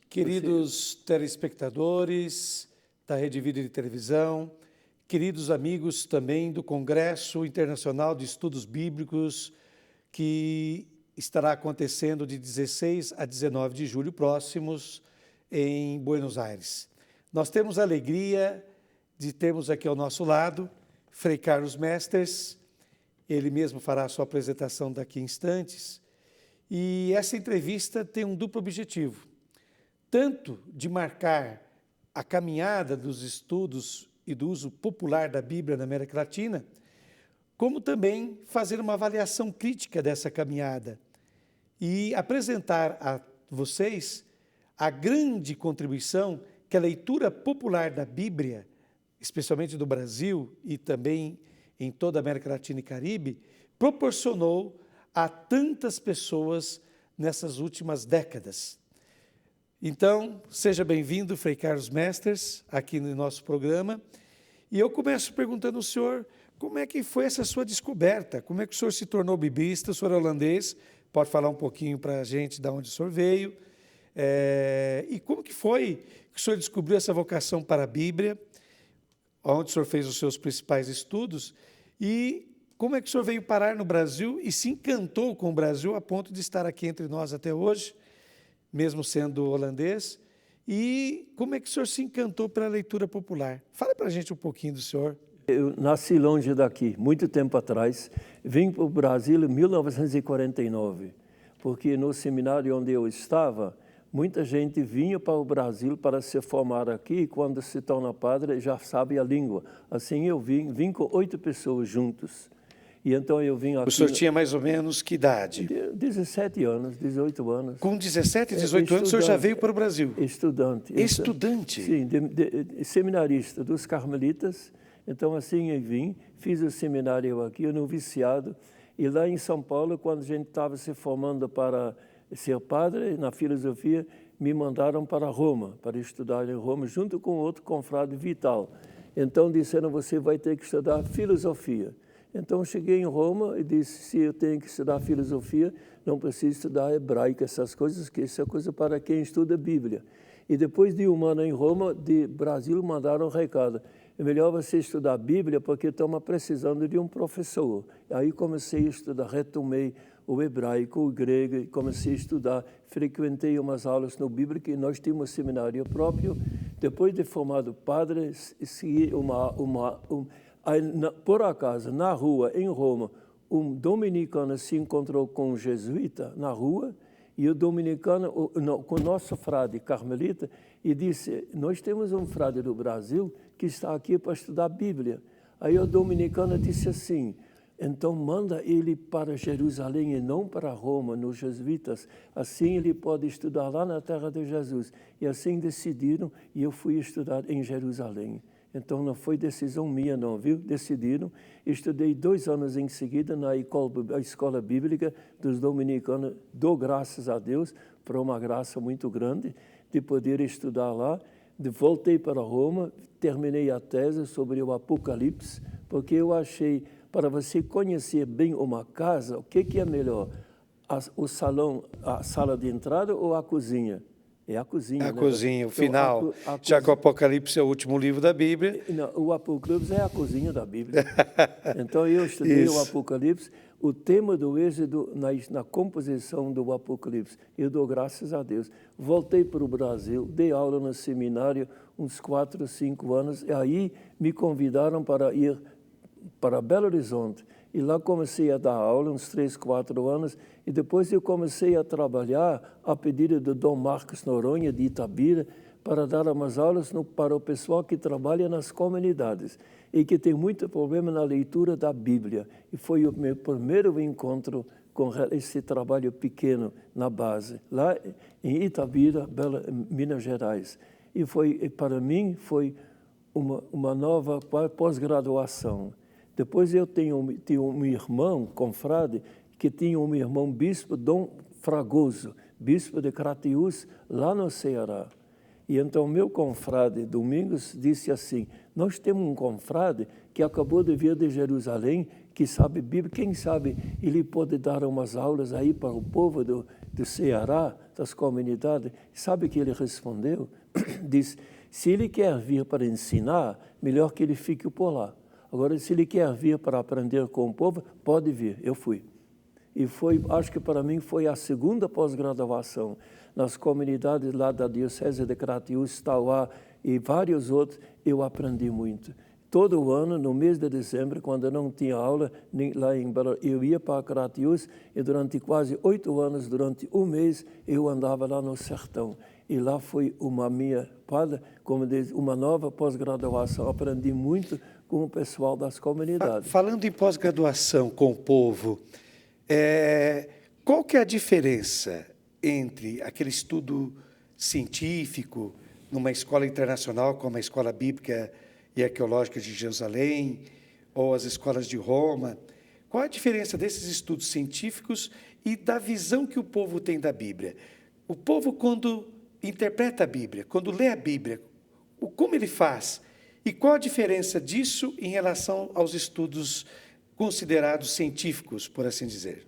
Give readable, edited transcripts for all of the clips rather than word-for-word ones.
Queridos telespectadores da Rede Vida de Televisão, queridos amigos também do Congresso Internacional de Estudos Bíblicos, que estará acontecendo de 16 a 19 de julho próximos em Buenos Aires. Nós temos a alegria de termos aqui ao nosso lado Frei Carlos Mesters, ele mesmo fará a sua apresentação daqui a instantes, e essa entrevista tem um duplo objetivo, tanto de marcar a caminhada dos estudos e do uso popular da Bíblia na América Latina, como também fazer uma avaliação crítica dessa caminhada e apresentar a vocês a grande contribuição que a leitura popular da Bíblia, especialmente do Brasil e também em toda a América Latina e Caribe, proporcionou a tantas pessoas nessas últimas décadas. Então, seja bem-vindo, Frei Carlos Mesters, aqui no nosso programa. E eu começo perguntando ao senhor, como é que foi essa sua descoberta? Como é que o senhor se tornou biblista? O senhor é holandês, pode falar um pouquinho para a gente de onde o senhor veio. E como que foi que o senhor descobriu essa vocação para a Bíblia, onde o senhor fez os seus principais estudos, e como é que o senhor veio parar no Brasil e se encantou com o Brasil a ponto de estar aqui entre nós até hoje, mesmo sendo holandês, e como é que o senhor se encantou pela leitura popular? Fala para a gente um pouquinho do senhor. Eu nasci longe daqui, muito tempo atrás. Vim para o Brasil em 1949, porque no seminário onde eu estava, muita gente vinha para o Brasil para se formar aqui, e quando se torna padre já sabe a língua. Assim eu vim com 8 pessoas juntos. E então eu vim aqui. O senhor tinha mais ou menos que idade? 17 anos, 18 anos. Com 17, 18 anos, o senhor já veio para o Brasil? Estudante. Estudante? Sim, seminarista dos Carmelitas. Então, assim eu vim, fiz o seminário aqui, o noviciado. E lá em São Paulo, quando a gente estava se formando para ser padre, na filosofia, me mandaram para Roma, para estudar em Roma, junto com outro confrade Vital. Então, disseram, você vai ter que estudar filosofia. Então, cheguei em Roma e disse, se eu tenho que estudar filosofia, não preciso estudar hebraico, essas coisas, que isso é coisa para quem estuda Bíblia. E depois de um ano em Roma, de Brasil, mandaram um recado. É melhor você estudar Bíblia, porque estamos precisando de um professor. Aí comecei a estudar, retomei o hebraico, o grego, e comecei a estudar. Frequentei umas aulas no Bíblia, que nós tínhamos um seminário próprio. Depois de formado padre, segui por acaso, na rua, em Roma, um dominicano se encontrou com um jesuíta na rua, e o dominicano, com o nosso frade carmelita, e disse, nós temos um frade do Brasil que está aqui para estudar a Bíblia. Aí o dominicano disse assim, então manda ele para Jerusalém e não para Roma, nos jesuítas, assim ele pode estudar lá na terra de Jesus. E assim decidiram, e eu fui estudar em Jerusalém. Então, não foi decisão minha, não, viu? Decidiram. Estudei 2 anos em seguida na escola bíblica dos dominicanos. Dou graças a Deus por uma graça muito grande de poder estudar lá. Voltei para Roma, terminei a tese sobre o Apocalipse, porque eu achei, para você conhecer bem uma casa, o que é melhor? O salão, a sala de entrada ou a cozinha? É a cozinha. A cozinha, o final. Já que o Apocalipse é o último livro da Bíblia. Não, o Apocalipse é a cozinha da Bíblia. Então, eu estudei o Apocalipse, o tema do Êxodo na composição do Apocalipse. Eu dou graças a Deus. Voltei para o Brasil, dei aula no seminário uns 4 ou 5 anos, e aí me convidaram para ir para Belo Horizonte. E lá comecei a dar aula, uns 3, 4 anos, e depois eu comecei a trabalhar a pedido do Dom Marcos Noronha, de Itabira, para dar umas aulas para o pessoal que trabalha nas comunidades e que tem muito problema na leitura da Bíblia. E foi o meu primeiro encontro com esse trabalho pequeno na base, lá em Itabira, Minas Gerais. E para mim, foi uma nova pós-graduação. Depois eu tinha um irmão, confrade, que tinha um irmão bispo, Dom Fragoso, bispo de Crateús, lá no Ceará. E então meu confrade, Domingos, disse assim, nós temos um confrade que acabou de vir de Jerusalém, que sabe Bíblia, quem sabe ele pode dar umas aulas aí para o povo do Ceará, das comunidades. Sabe o que ele respondeu? Diz, se ele quer vir para ensinar, melhor que ele fique por lá. Agora, se ele quer vir para aprender com o povo, pode vir. Eu fui. E foi, acho que para mim foi a segunda pós-graduação nas comunidades lá da Diocese de Crateús, Tauá e vários outros, eu aprendi muito. Todo ano, no mês de dezembro, quando não tinha aula, nem lá em Belo, eu ia para Crateús e durante quase 8 anos, durante um mês, eu andava lá no sertão. E lá foi uma minha, como diz, uma nova pós-graduação. Aprendi muito com o pessoal das comunidades. Falando em pós-graduação com o povo, qual que é a diferença entre aquele estudo científico numa escola internacional como a Escola Bíblica e Arqueológica de Jerusalém ou as escolas de Roma? Qual a diferença desses estudos científicos e da visão que o povo tem da Bíblia? O povo, quando interpreta a Bíblia, quando lê a Bíblia, como ele faz? E qual a diferença disso em relação aos estudos considerados científicos, por assim dizer?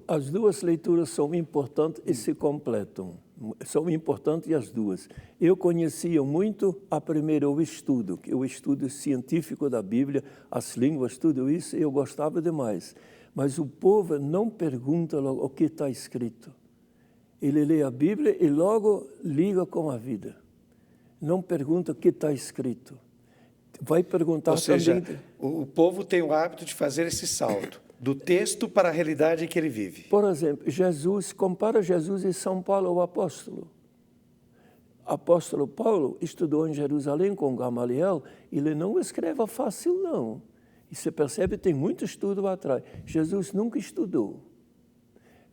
As duas leituras são importantes e se completam. São importantes as duas. Eu conhecia muito a primeira, o estudo científico da Bíblia, as línguas, tudo isso, eu gostava demais. Mas o povo não pergunta logo o que está escrito. Ele lê a Bíblia e logo liga com a vida. Não pergunta o que está escrito. Vai perguntar também... Ou seja, o povo tem o hábito de fazer esse salto do texto para a realidade em que ele vive. Por exemplo, Jesus, compara Jesus e São Paulo, o apóstolo. Apóstolo Paulo estudou em Jerusalém com Gamaliel, ele não escreve fácil, não. E você percebe, tem muito estudo atrás. Jesus nunca estudou.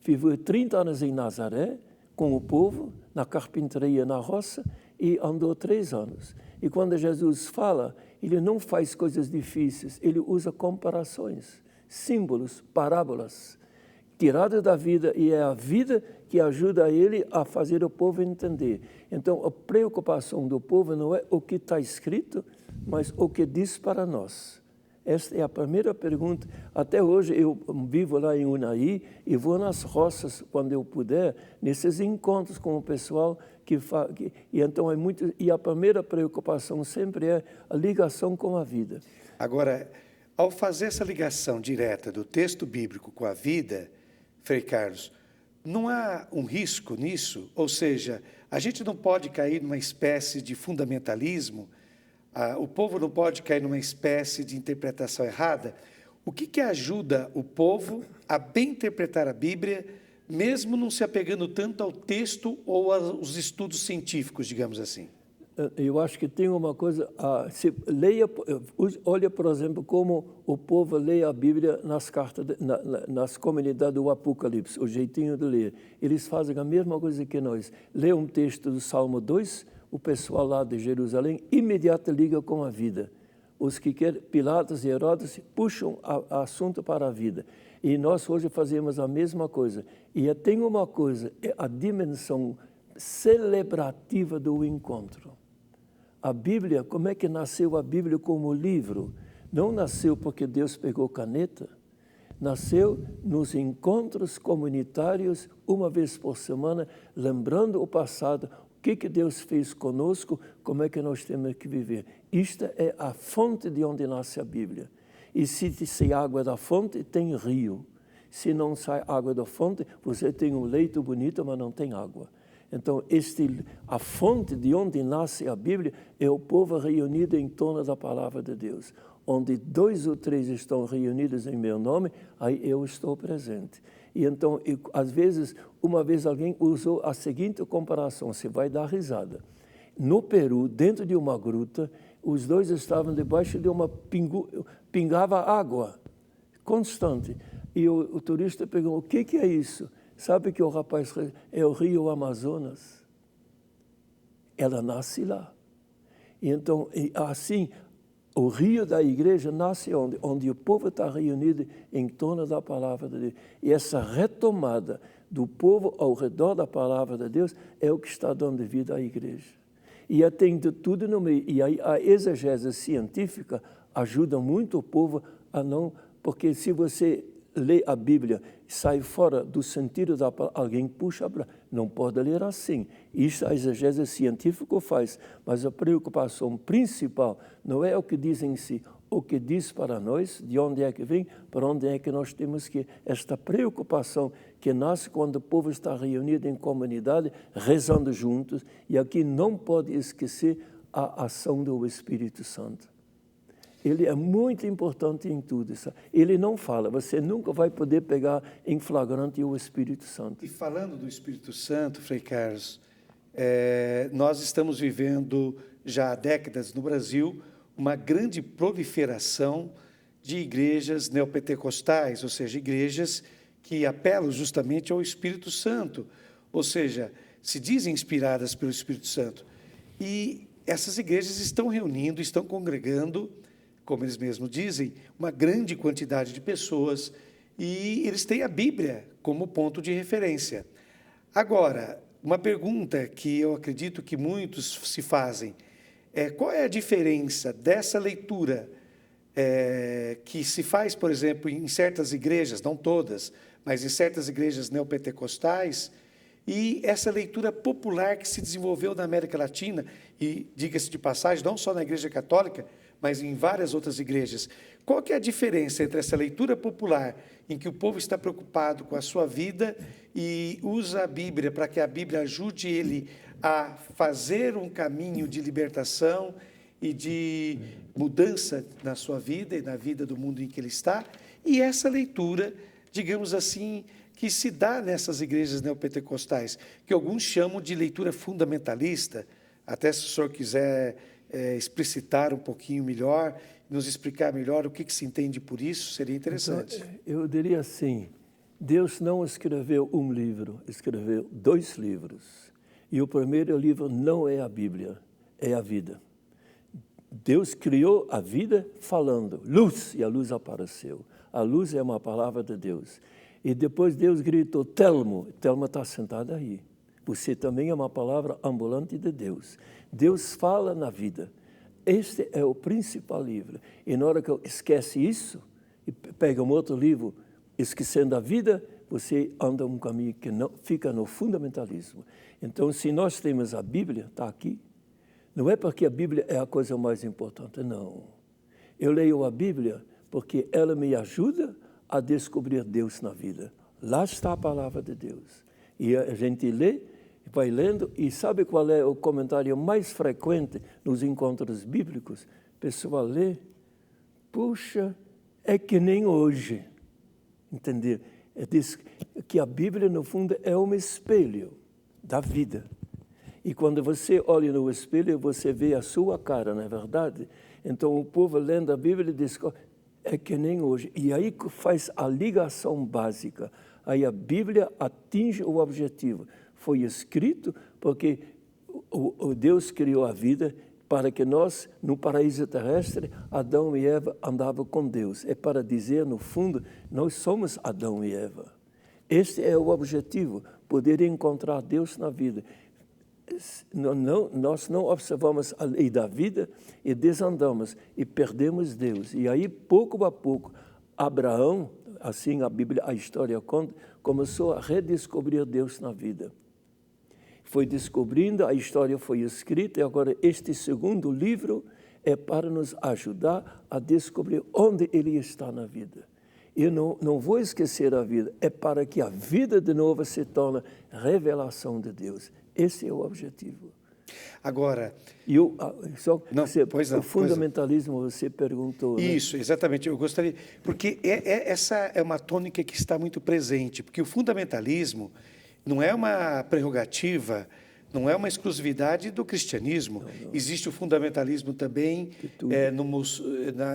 Viveu 30 anos em Nazaré, com o povo, na carpintaria, na roça, e andou 3 anos. E quando Jesus fala, ele não faz coisas difíceis, ele usa comparações, símbolos, parábolas, tiradas da vida, e é a vida que ajuda ele a fazer o povo entender. Então, a preocupação do povo não é o que está escrito, mas o que diz para nós. Esta é a primeira pergunta. Até hoje eu vivo lá em Unai e vou nas roças, quando eu puder, nesses encontros com o pessoal e então é muito. E a primeira preocupação sempre é a ligação com a vida. Agora, ao fazer essa ligação direta do texto bíblico com a vida, Frei Carlos, não há um risco nisso? Ou seja, a gente não pode cair numa espécie de fundamentalismo. O povo não pode cair numa espécie de interpretação errada. O que ajuda o povo a bem interpretar a Bíblia, mesmo não se apegando tanto ao texto ou aos estudos científicos, digamos assim? Eu acho que tem uma coisa, olha, por exemplo, como o povo lê a Bíblia nas cartas, nas comunidades do Apocalipse, o jeitinho de ler. Eles fazem a mesma coisa que nós. Lê um texto do Salmo 2, o pessoal lá de Jerusalém imediatamente liga com a vida. Os que querem, Pilatos e Herodes, puxam o assunto para a vida. E nós hoje fazemos a mesma coisa. E tem uma coisa, é a dimensão celebrativa do encontro. A Bíblia, como é que nasceu a Bíblia como livro? Não nasceu porque Deus pegou caneta, nasceu nos encontros comunitários, uma vez por semana, lembrando o passado, o que Deus fez conosco, como é que nós temos que viver. Isto é a fonte de onde nasce a Bíblia. E se sai água da fonte, tem rio. Se não sai água da fonte, você tem um leito bonito, mas não tem água. Então, a fonte de onde nasce a Bíblia é o povo reunido em torno da palavra de Deus. Onde 2 ou 3 estão reunidos em meu nome, aí eu estou presente. E então, às vezes, uma vez alguém usou a seguinte comparação, você vai dar risada. No Peru, dentro de uma gruta, os 2 estavam debaixo de uma pingava água constante. E o turista perguntou, o que é isso? Sabe que o rapaz é o rio Amazonas? Ela nasce lá. E então, assim, o rio da igreja nasce onde? Onde o povo está reunido em torno da palavra de Deus. E essa retomada do povo ao redor da palavra de Deus é o que está dando vida à igreja. E tem de tudo no meio. E a exegese científica ajuda muito o povo a não... Porque se você lê a Bíblia, sai fora do sentido da palavra, alguém puxa para... Não pode ler assim. Isso a exegese científica faz, mas a preocupação principal não é o que diz em si, o que diz para nós, de onde é que vem, para onde é que nós temos que ir. Esta preocupação que nasce quando o povo está reunido em comunidade, rezando juntos, e aqui não pode esquecer a ação do Espírito Santo. Ele é muito importante em tudo isso. Ele não fala, você nunca vai poder pegar em flagrante o Espírito Santo. E falando do Espírito Santo, Frei Carlos, nós estamos vivendo já há décadas no Brasil uma grande proliferação de igrejas neopentecostais, ou seja, igrejas que apelam justamente ao Espírito Santo, ou seja, se dizem inspiradas pelo Espírito Santo. E essas igrejas estão reunindo, estão congregando, como eles mesmos dizem, uma grande quantidade de pessoas, e eles têm a Bíblia como ponto de referência. Agora, uma pergunta que eu acredito que muitos se fazem qual é a diferença dessa leitura que se faz, por exemplo, em certas igrejas, não todas, mas em certas igrejas neopentecostais, e essa leitura popular que se desenvolveu na América Latina, e, diga-se de passagem, não só na Igreja Católica, mas em várias outras igrejas. Qual que é a diferença entre essa leitura popular, em que o povo está preocupado com a sua vida e usa a Bíblia para que a Bíblia ajude ele a fazer um caminho de libertação e de mudança na sua vida e na vida do mundo em que ele está, e essa leitura, digamos assim, que se dá nessas igrejas neopentecostais, que alguns chamam de leitura fundamentalista, até se o senhor quiser explicitar um pouquinho melhor, nos explicar melhor o que se entende por isso, seria interessante. Então, eu diria assim, Deus não escreveu um livro, escreveu 2 livros. E o primeiro livro não é a Bíblia, é a vida. Deus criou a vida falando, luz, e a luz apareceu. A luz é uma palavra de Deus. E depois Deus gritou, Telmo, Telmo está sentado aí. Você também é uma palavra ambulante de Deus. Deus fala na vida. Este é o principal livro. E na hora que eu esquece isso, e pega um outro livro, esquecendo a vida, você anda um caminho que não fica no fundamentalismo. Então, se nós temos a Bíblia, está aqui, não é porque a Bíblia é a coisa mais importante, não. Eu leio a Bíblia porque ela me ajuda a descobrir Deus na vida. Lá está a palavra de Deus. E a gente lê, vai lendo, e sabe qual é o comentário mais frequente nos encontros bíblicos? O pessoal lê, puxa, é que nem hoje. Entender? Diz que a Bíblia, no fundo, é um espelho da vida. E quando você olha no espelho, você vê a sua cara, não é verdade? Então, o povo lendo a Bíblia diz, é que nem hoje. E aí faz a ligação básica. Aí a Bíblia atinge o objetivo. Foi escrito porque o Deus criou a vida para que nós, no paraíso terrestre, Adão e Eva andavam com Deus. É para dizer, no fundo, nós somos Adão e Eva. Este é o objetivo, poder encontrar Deus na vida. Nós não observamos a lei da vida e desandamos e perdemos Deus. E aí, pouco a pouco, Abraão, assim a Bíblia, a história conta, começou a redescobrir Deus na vida. Foi descobrindo, a história foi escrita, e agora este segundo livro é para nos ajudar a descobrir onde Ele está na vida. Eu não vou esquecer a vida, é para que a vida de novo se torne revelação de Deus. Esse é o objetivo. Agora... o fundamentalismo, você perguntou. Isso, né? Exatamente. Eu gostaria... Porque essa é uma tônica que está muito presente, porque o fundamentalismo não é uma prerrogativa, não é uma exclusividade do cristianismo. Não. Existe o fundamentalismo também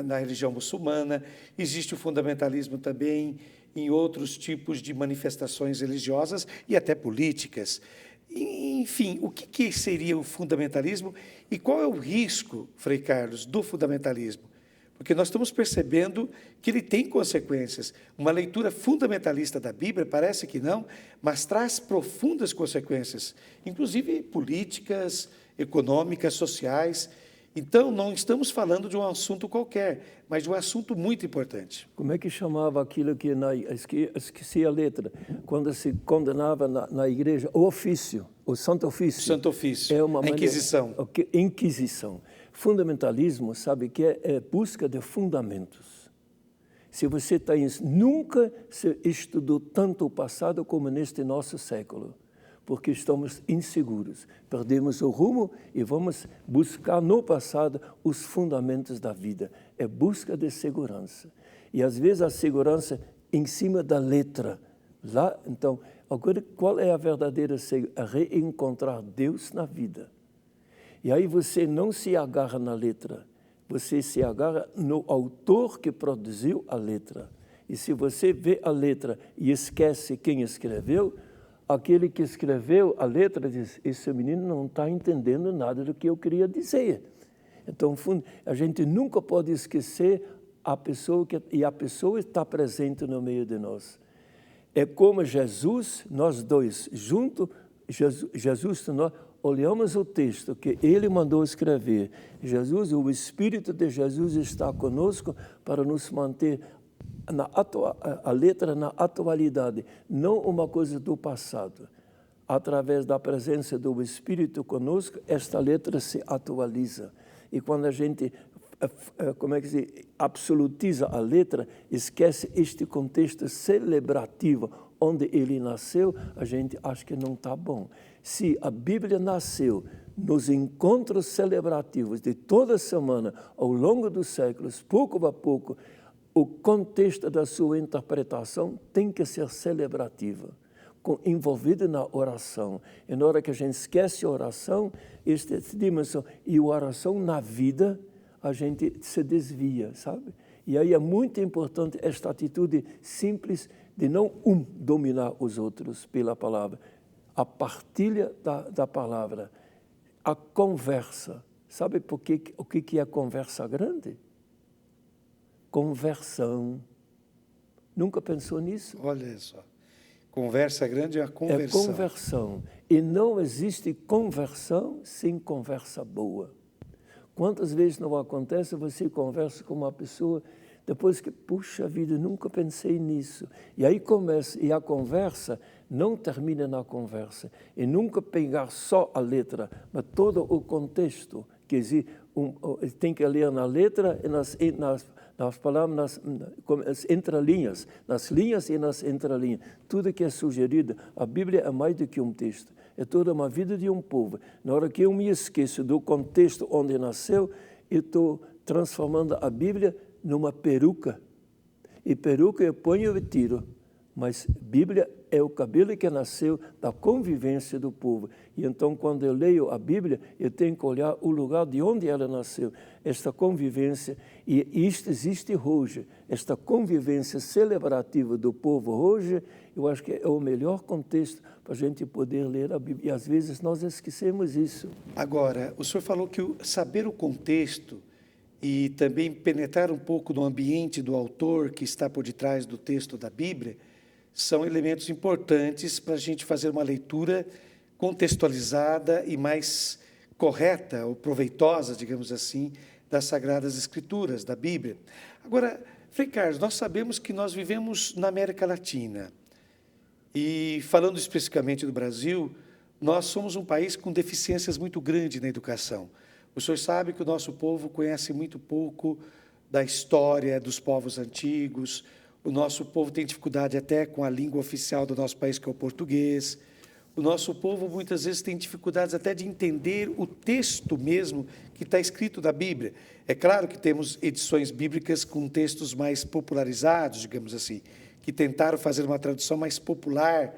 na religião muçulmana, existe o fundamentalismo também em outros tipos de manifestações religiosas e até políticas. Enfim, o que seria o fundamentalismo e qual é o risco, Frei Carlos, do fundamentalismo? Porque nós estamos percebendo que ele tem consequências. Uma leitura fundamentalista da Bíblia, parece que não, mas traz profundas consequências, inclusive políticas, econômicas, sociais. Então, não estamos falando de um assunto qualquer, mas de um assunto muito importante. Como é que chamava aquilo que esqueci a letra, quando se condenava na igreja, o ofício, o Santo Ofício. Santo Ofício, é uma a Inquisição. Inquisição. Fundamentalismo, sabe que é busca de fundamentos. Se você está nunca se estudou tanto o passado como neste nosso século, porque estamos inseguros, perdemos o rumo e vamos buscar no passado os fundamentos da vida. É busca de segurança. E às vezes a segurança em cima da letra. Lá, então, agora, qual é a verdadeira segurança? Reencontrar Deus na vida. E aí você não se agarra na letra, você se agarra no autor que produziu a letra. E se você vê a letra e esquece quem escreveu, aquele que escreveu a letra diz, esse menino não está entendendo nada do que eu queria dizer. Então, a gente nunca pode esquecer a pessoa, e a pessoa está presente no meio de nós. É como Jesus, nós dois, juntos, Jesus, nós olhamos o texto que ele mandou escrever. Jesus, o Espírito de Jesus está conosco para nos manter a letra na atualidade, não uma coisa do passado. Através da presença do Espírito conosco, esta letra se atualiza. E quando a gente, absolutiza a letra, esquece este contexto celebrativo, onde ele nasceu, a gente acha que não está bom. Se a Bíblia nasceu nos encontros celebrativos de toda semana, ao longo dos séculos, pouco a pouco, o contexto da sua interpretação tem que ser celebrativa, envolvido na oração. E na hora que a gente esquece a oração, esta dimensão, e a oração na vida, a gente se desvia, sabe? E aí é muito importante esta atitude simples de não dominar os outros pela palavra, a partilha da palavra, a conversa. Sabe o que é conversa grande? Conversão. Nunca pensou nisso? Olha só. Conversa grande é a conversão. É conversão. E não existe conversão sem conversa boa. Quantas vezes não acontece, você conversa com uma pessoa, depois que, puxa vida, nunca pensei nisso. E aí começa, e a conversa não termina na conversa. E nunca pegar só a letra, mas todo o contexto que existe. Tem que ler na letra e nas palavras, nas entrelinhas, nas linhas e nas entrelinhas. Tudo que é sugerido, a Bíblia é mais do que um texto, é toda uma vida de um povo. Na hora que eu me esqueço do contexto onde nasceu, eu estou transformando a Bíblia numa peruca. E peruca eu ponho e tiro. Mas Bíblia é o cabelo que nasceu da convivência do povo. E então, quando eu leio a Bíblia, eu tenho que olhar o lugar de onde ela nasceu. Esta convivência, e isto existe hoje, esta convivência celebrativa do povo hoje, eu acho que é o melhor contexto para a gente poder ler a Bíblia. E às vezes nós esquecemos isso. Agora, o senhor falou que saber o contexto e também penetrar um pouco no ambiente do autor que está por detrás do texto da Bíblia são elementos importantes para a gente fazer uma leitura contextualizada e mais correta ou proveitosa, digamos assim, das Sagradas Escrituras, da Bíblia. Agora, Frei Carlos, nós sabemos que nós vivemos na América Latina e, falando especificamente do Brasil, nós somos um país com deficiências muito grandes na educação. O senhor sabe que o nosso povo conhece muito pouco da história dos povos antigos. O nosso povo tem dificuldade até com a língua oficial do nosso país, que é o português. O nosso povo, muitas vezes, tem dificuldades até de entender o texto mesmo que está escrito na Bíblia. É claro que temos edições bíblicas com textos mais popularizados, digamos assim, que tentaram fazer uma tradução mais popular,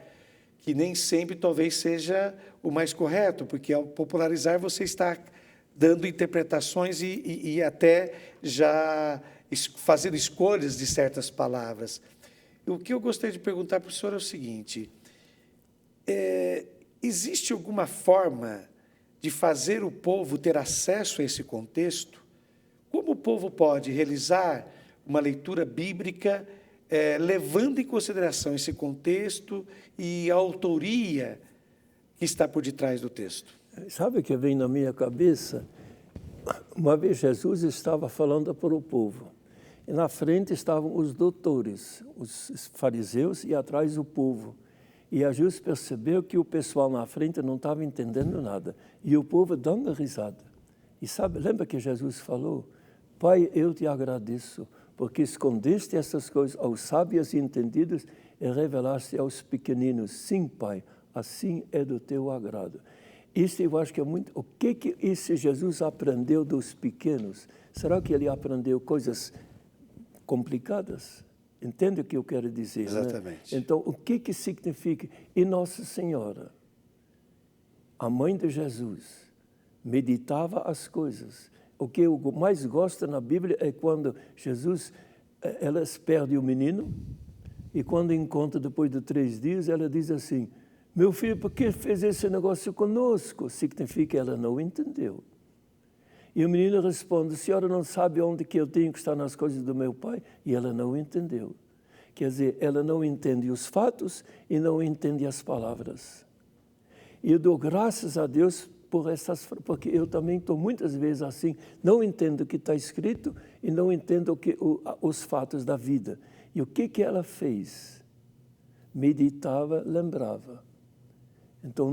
que nem sempre talvez seja o mais correto, porque ao popularizar você está dando interpretações e até já fazendo escolhas de certas palavras. O que eu gostaria de perguntar para o senhor é o seguinte: existe alguma forma de fazer o povo ter acesso a esse contexto? Como o povo pode realizar uma leitura bíblica levando em consideração esse contexto e a autoria que está por detrás do texto? Sabe o que vem na minha cabeça? Uma vez Jesus estava falando para o povo. E na frente estavam os doutores, os fariseus, e atrás o povo. E Jesus percebeu que o pessoal na frente não estava entendendo nada. E o povo dando risada. E sabe, lembra que Jesus falou? Pai, eu te agradeço, porque escondeste essas coisas aos sábios e entendidos e revelaste aos pequeninos. Sim, Pai, assim é do teu agrado. Isso eu acho que é muito... O que esse Jesus aprendeu dos pequenos? Será que ele aprendeu coisas complicadas? Entende o que eu quero dizer? Exatamente. Né? Então, o que significa? E Nossa Senhora, a mãe de Jesus, meditava as coisas. O que eu mais gosto na Bíblia é quando Jesus, ela perde o menino, e quando encontra depois de 3 dias, ela diz assim, meu filho, por que fez esse negócio conosco? Significa que ela não entendeu. E o menino responde, a senhora não sabe onde que eu tenho que estar nas coisas do meu pai? E ela não entendeu. Quer dizer, ela não entende os fatos e não entende as palavras. E eu dou graças a Deus por essas, porque eu também estou muitas vezes assim, não entendo o que está escrito e não entendo os fatos da vida. E o que ela fez? Meditava, lembrava. Então,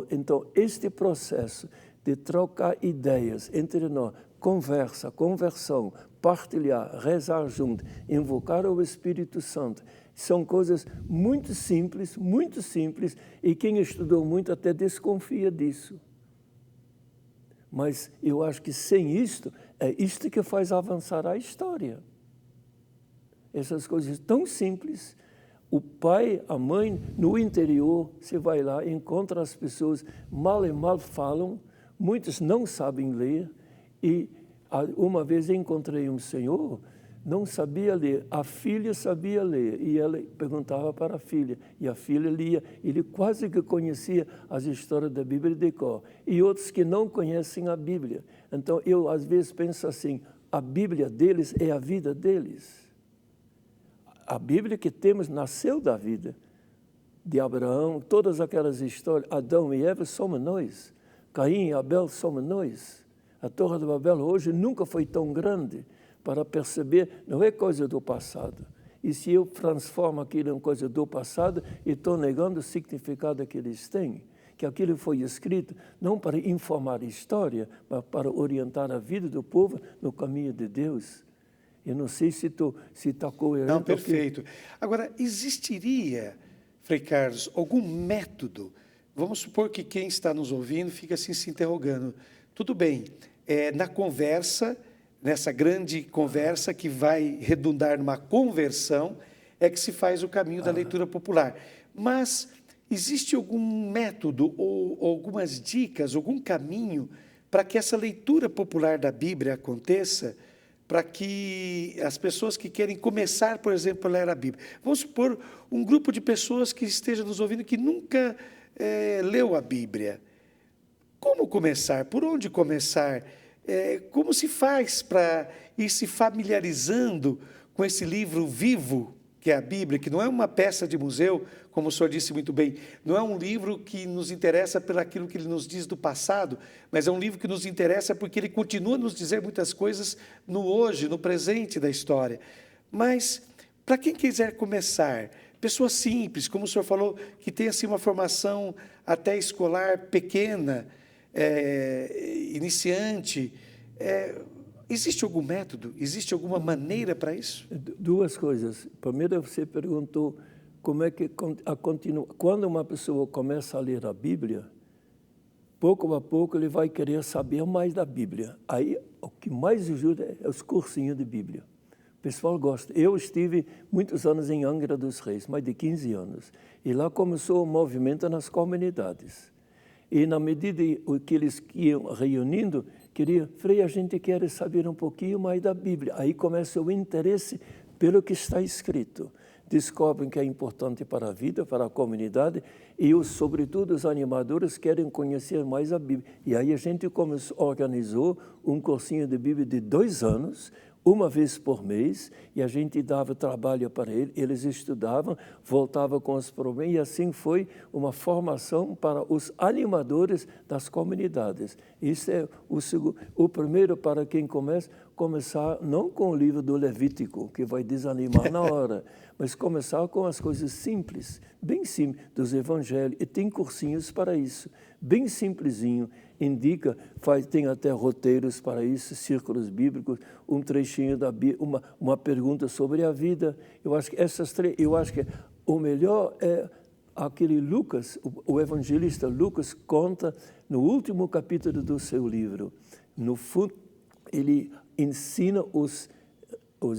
então, este processo de trocar ideias entre nós, conversão, partilhar, rezar junto, invocar o Espírito Santo, são coisas muito simples, e quem estudou muito até desconfia disso. Mas eu acho que sem isto, é isto que faz avançar a história. Essas coisas tão simples. O pai, a mãe, no interior, você vai lá, encontra as pessoas, mal e mal falam, muitos não sabem ler, e uma vez encontrei um senhor, não sabia ler, a filha sabia ler, e ela perguntava para a filha, e a filha lia, ele quase que conhecia as histórias da Bíblia de cor, e outros que não conhecem a Bíblia. Então, eu às vezes penso assim, a Bíblia deles é a vida deles. A Bíblia que temos nasceu da vida de Abraão, todas aquelas histórias, Adão e Eva somos nós, Caim e Abel somos nós. A Torre de Babel hoje nunca foi tão grande para perceber, não é coisa do passado. E se eu transformo aquilo em coisa do passado, eu estou negando o significado que eles têm, que aquilo foi escrito não para informar a história, mas para orientar a vida do povo no caminho de Deus. Eu não sei se está coerente. Não, perfeito. Agora, existiria, Frei Carlos, algum método? Vamos supor que quem está nos ouvindo fica assim se interrogando. Tudo bem, na conversa, nessa grande conversa que vai redundar numa conversão, é que se faz o caminho da leitura popular. Mas existe algum método ou algumas dicas, algum caminho para que essa leitura popular da Bíblia aconteça, para que as pessoas que querem começar, por exemplo, a ler a Bíblia. Vamos supor um grupo de pessoas que esteja nos ouvindo que nunca leu a Bíblia. Como começar? Por onde começar? Como se faz para ir se familiarizando com esse livro vivo, que é a Bíblia, que não é uma peça de museu, como o senhor disse muito bem, não é um livro que nos interessa pelo aquilo que ele nos diz do passado, mas é um livro que nos interessa porque ele continua a nos dizer muitas coisas no hoje, no presente da história. Mas, para quem quiser começar, pessoas simples, como o senhor falou, que tem assim, uma formação até escolar pequena, iniciante, existe algum método? Existe alguma maneira para isso? Duas coisas. Primeiro, você perguntou como é que continua. Quando uma pessoa começa a ler a Bíblia, pouco a pouco ele vai querer saber mais da Bíblia. Aí, o que mais ajuda é os cursinhos de Bíblia. O pessoal gosta. Eu estive muitos anos em Angra dos Reis, mais de 15 anos. E lá começou o movimento nas comunidades. E na medida que eles iam reunindo, Frei, a gente quer saber um pouquinho mais da Bíblia. Aí começa o interesse pelo que está escrito. Descobrem que é importante para a vida, para a comunidade, e, sobretudo, os animadores querem conhecer mais a Bíblia. E aí a gente organizou um cursinho de Bíblia de 2 anos, uma vez por mês, e a gente dava trabalho para eles estudavam, voltavam com os problemas, e assim foi uma formação para os animadores das comunidades. Isso é o primeiro para quem começar não com o livro do Levítico, que vai desanimar na hora, mas começar com as coisas simples, bem simples, dos evangelhos, e tem cursinhos para isso, bem simplesinho, indica, tem até roteiros para isso, círculos bíblicos, um trechinho da Bíblia, uma pergunta sobre a vida. Eu acho que o melhor é aquele Lucas, o evangelista Lucas conta no último capítulo do seu livro. No fundo, ele ensina os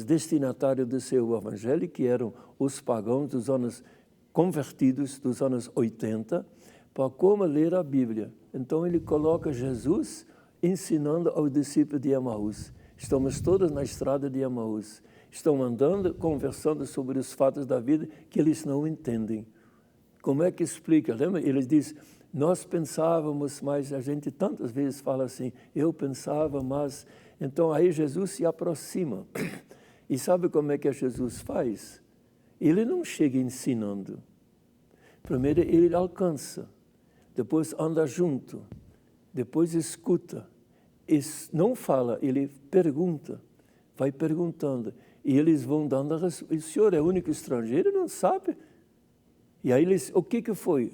destinatários do seu evangelho, que eram os pagãos dos anos convertidos dos anos 80, para como ler a Bíblia. Então ele coloca Jesus ensinando aos discípulos de Emaús. Estamos todos na estrada de Emaús. Estão andando, conversando sobre os fatos da vida que eles não entendem. Como é que explica? Lembra? Ele diz, nós pensávamos, mas a gente tantas vezes fala assim, eu pensava, mas... Então aí Jesus se aproxima. E sabe como é que Jesus faz? Ele não chega ensinando. Primeiro ele alcança, depois anda junto, depois escuta. Não fala, ele pergunta, vai perguntando. E eles vão dando a resposta. O senhor é o único estrangeiro, não sabe? E aí o que foi?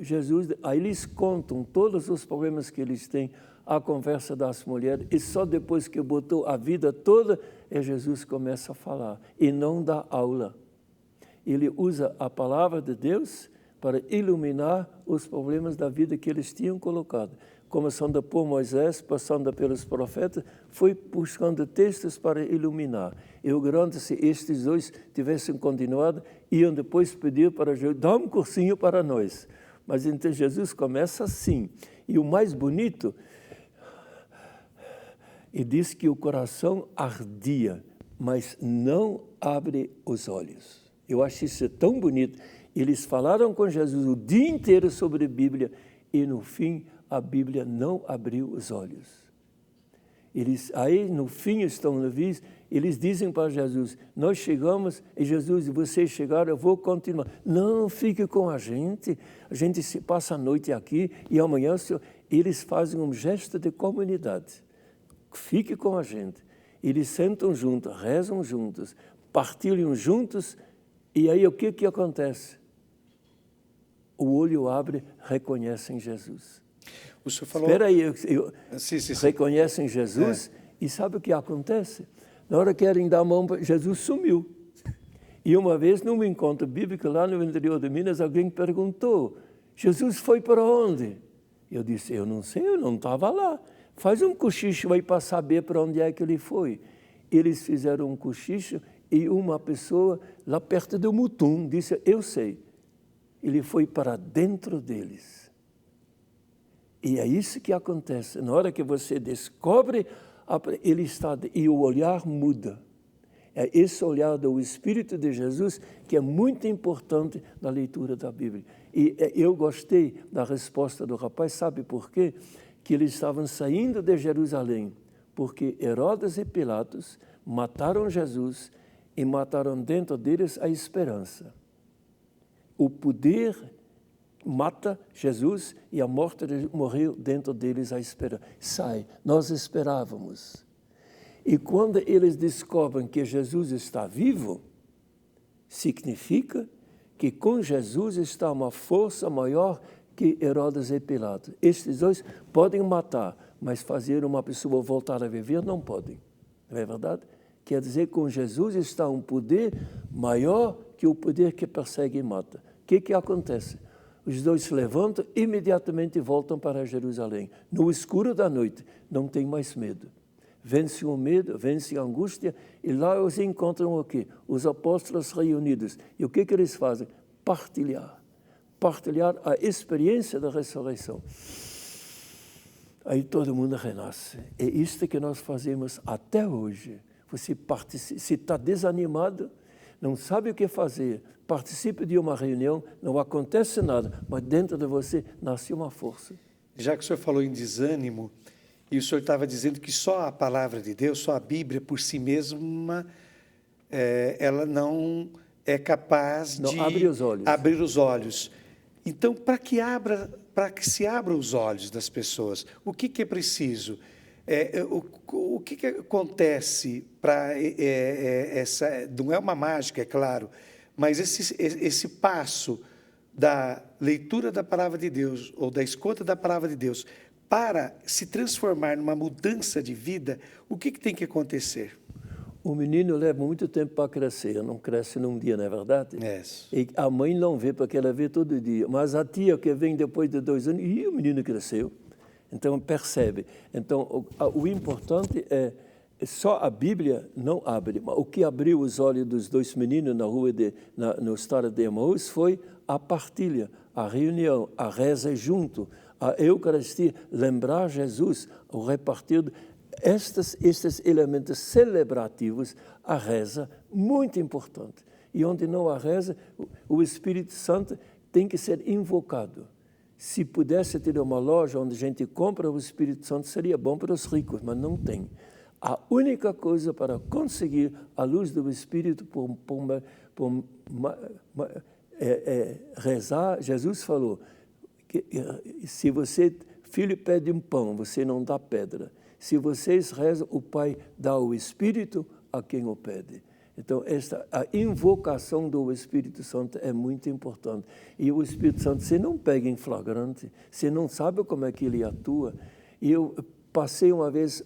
Aí eles contam todos os problemas que eles têm, a conversa das mulheres, e só depois que botou a vida toda, Jesus começa a falar, e não dá aula. Ele usa a palavra de Deus para iluminar os problemas da vida que eles tinham colocado. Começando por Moisés, passando pelos profetas, foi buscando textos para iluminar. Eu garanto, se estes dois tivessem continuado, iam depois pedir para Jesus, dá um cursinho para nós. Mas então Jesus começa assim. E o mais bonito, e diz que o coração ardia, mas não abre os olhos. Eu acho isso tão bonito. Eles falaram com Jesus o dia inteiro sobre a Bíblia e, no fim, a Bíblia não abriu os olhos. Aí, no fim, estão levidos, eles dizem para Jesus, nós chegamos, e Jesus, vocês chegaram, eu vou continuar. Não, fique com a gente se passa a noite aqui, e amanhã eles fazem um gesto de comunidade. Fique com a gente. Eles sentam juntos, rezam juntos, partilham juntos, e aí o que acontece? O olho abre, reconhecem Jesus. O senhor falou... Espera aí, sim. Reconhecem Jesus e sabe o que acontece? Na hora que querem dar a mão, Jesus sumiu. E uma vez, num encontro bíblico lá no interior de Minas, alguém perguntou, Jesus foi para onde? Eu disse, eu não sei, eu não estava lá. Faz um cochicho aí para saber para onde é que ele foi. Eles fizeram um cochicho e uma pessoa lá perto do Mutum disse, eu sei. Ele foi para dentro deles. E é isso que acontece. Na hora que você descobre, ele está, e o olhar muda. É esse olhar do Espírito de Jesus que é muito importante na leitura da Bíblia. E eu gostei da resposta do rapaz, sabe por quê? Que eles estavam saindo de Jerusalém, porque Herodes e Pilatos mataram Jesus e mataram dentro deles a esperança. O poder mata Jesus e a morte morreu dentro deles a esperança. Sai, nós esperávamos. E quando eles descobrem que Jesus está vivo, significa que com Jesus está uma força maior que Herodes e Pilatos. Estes dois podem matar, mas fazer uma pessoa voltar a viver não podem. Não é verdade? Quer dizer que com Jesus está um poder maior que o poder que persegue e mata. O que acontece? Os dois se levantam e imediatamente voltam para Jerusalém. No escuro da noite, não tem mais medo. Vence o medo, vence a angústia, e lá eles encontram o quê? Os apóstolos reunidos. E o que eles fazem? Partilhar a experiência da ressurreição. Aí todo mundo renasce. É isto que nós fazemos até hoje. Você participa, se está desanimado, não sabe o que fazer, participe de uma reunião, não acontece nada, mas dentro de você nasce uma força. Já que o senhor falou em desânimo, E o senhor estava dizendo que só a palavra de Deus, só a Bíblia por si mesma, ela não é capaz Não de abre os olhos. abrir os olhos. Então, para que se abram os olhos das pessoas, o que é preciso? O que acontece para essa? Não é uma mágica, é claro, mas esse passo da leitura da palavra de Deus ou da escuta da palavra de Deus para se transformar numa mudança de vida, o que tem que acontecer? O menino leva muito tempo para crescer, não cresce num dia, não é verdade? Yes. E a mãe não vê, porque ela vê todo dia. Mas a tia que vem depois de 2 anos, e o menino cresceu. Então, percebe. Então, o importante é, só a Bíblia não abre. Mas o que abriu os olhos dos 2 meninos na rua, no estado de Emaús, foi a partilha, a reunião, a reza junto, a Eucaristia, lembrar Jesus, o repartir. Estes elementos celebrativos, a reza, muito importante. E onde não há reza, o Espírito Santo tem que ser invocado. Se pudesse ter uma loja onde a gente compra o Espírito Santo, seria bom para os ricos, mas não tem. A única coisa para conseguir a luz do Espírito rezar, Jesus falou que se filho pede um pão, você não dá pedra. Se vocês rezam, o Pai dá o Espírito a quem o pede. Então, a invocação do Espírito Santo é muito importante. E o Espírito Santo, você não pega em flagrante, você não sabe como é que ele atua. E eu passei uma vez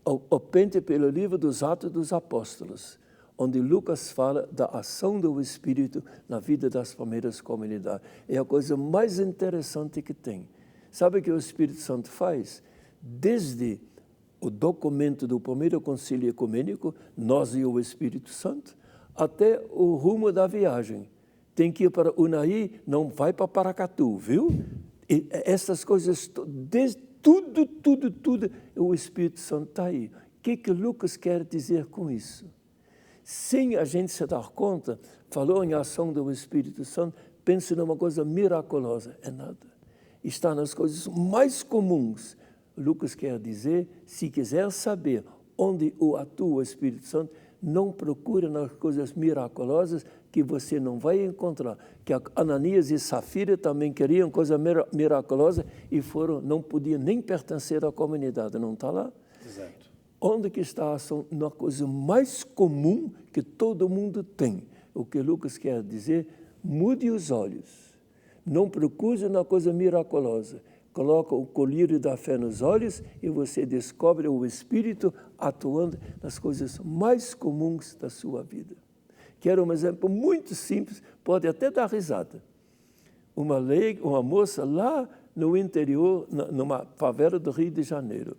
ao pente pelo livro dos Atos dos Apóstolos, onde Lucas fala da ação do Espírito na vida das primeiras comunidades. É a coisa mais interessante que tem. Sabe o que o Espírito Santo faz? Desde o documento do primeiro concílio ecumênico, nós e o Espírito Santo, até o rumo da viagem. Tem que ir para Unai, não vai para Paracatu, viu? E essas coisas, tudo, o Espírito Santo está aí. O que Lucas quer dizer com isso? Sem a gente se dar conta, falou em ação do Espírito Santo, pensa numa coisa miraculosa. É nada. Está nas coisas mais comuns. Lucas quer dizer, se quiser saber onde atua o Espírito Santo, não procure nas coisas miraculosas que você não vai encontrar. Que Ananias e Safira também queriam coisa miraculosa e não podiam nem pertencer à comunidade. Não está lá? Exato. Onde que está a ação? Na coisa mais comum que todo mundo tem. O que Lucas quer dizer, mude os olhos. Não procure na coisa miraculosa. Coloca o colírio da fé nos olhos e você descobre o Espírito atuando nas coisas mais comuns da sua vida. Quero um exemplo muito simples, pode até dar risada. Uma moça lá no interior, numa favela do Rio de Janeiro.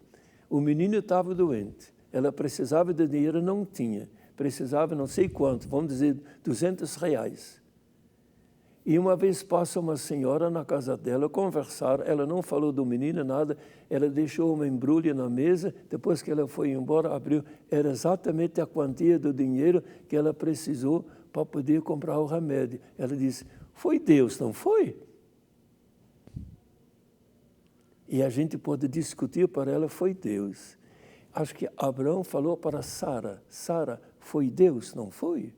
O menino estava doente, ela precisava de dinheiro, não tinha. Precisava não sei quanto, vamos dizer R$200. E uma vez passa uma senhora na casa dela conversar, ela não falou do menino nada, ela deixou uma embrulha na mesa, depois que ela foi embora, abriu, era exatamente a quantia do dinheiro que ela precisou para poder comprar o remédio. Ela disse, foi Deus, não foi? E a gente pode discutir para ela, foi Deus. Acho que Abraão falou para Sara, Sara, foi Deus, não foi?